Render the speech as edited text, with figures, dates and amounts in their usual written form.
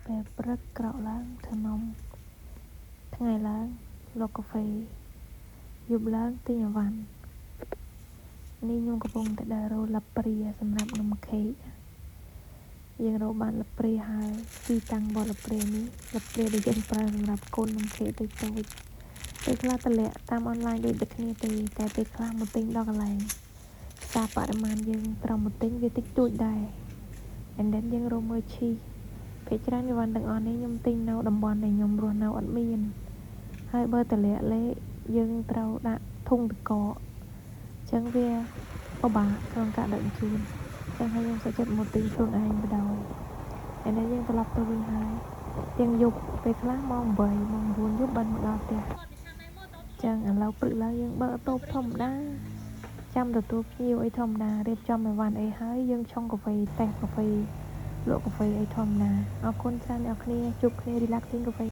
ពេលព្រឹកក្រោកឡើងធ្វើនំថ្ងៃឡើងលក់កាហ្វេយប់ឡើងទិញអីវ៉ាន់នេះខ្ញុំកំពុងតែដើររកលាប់ព្រាសម្រាប់នំខេកយើងរកបានលាប់ព្រាហើយទីតាំងរបស់លាប់ព្រានេះលាប់ព្រាដែលយើងប្រើសម្រាប់កូននំខេកតូចៗពេលខ្លះតម្លាក់តាមអនឡាញដូចតែគ្នាទេតែពេលខ្លះមកទិញដល់កន្លែងសារបរិមាណយើងត្រូវមកទិញវាតិចតួចដែរand then យើងរកមើលឈីភាគច្រើនអីវ៉ាន់ទាំងអស់នេះខ្ញុំទិញនៅតំបន់ដែលខ្ញុំរស់នៅអត់មានហើយបើតម្លាក់លេខយើងត្រូវដាក់ធុងទឹកកកអញ្ចឹងវាពិបាកក្នុងការដឹកជញ្ជូនអញ្ចឹងហើយខ្ញុំសុខចិត្តមកទិញខ្លួនឯងបដ and then យើងត្រឡប់ទៅវិញហើយយើងយប់ពេលខ្លះម៉ោង8ម៉ោង9យប់បានមកដល់ផ្ទះអញ្ចឹងឥឡូវព្រឹកឡើងយើងបើកតូបធម្មតាចាំទទួលភ្ញៀវអីធម្មតារៀបចំអីវ៉ាន់អីហើយយើងឆុងកាហ្វេតេស្តកាហ្វេលក់កាហ្វេអីធម្មតាអរគុណច្រើនអ្នកនរគ្នាជួបគ្នា relaxing កាហ្វេ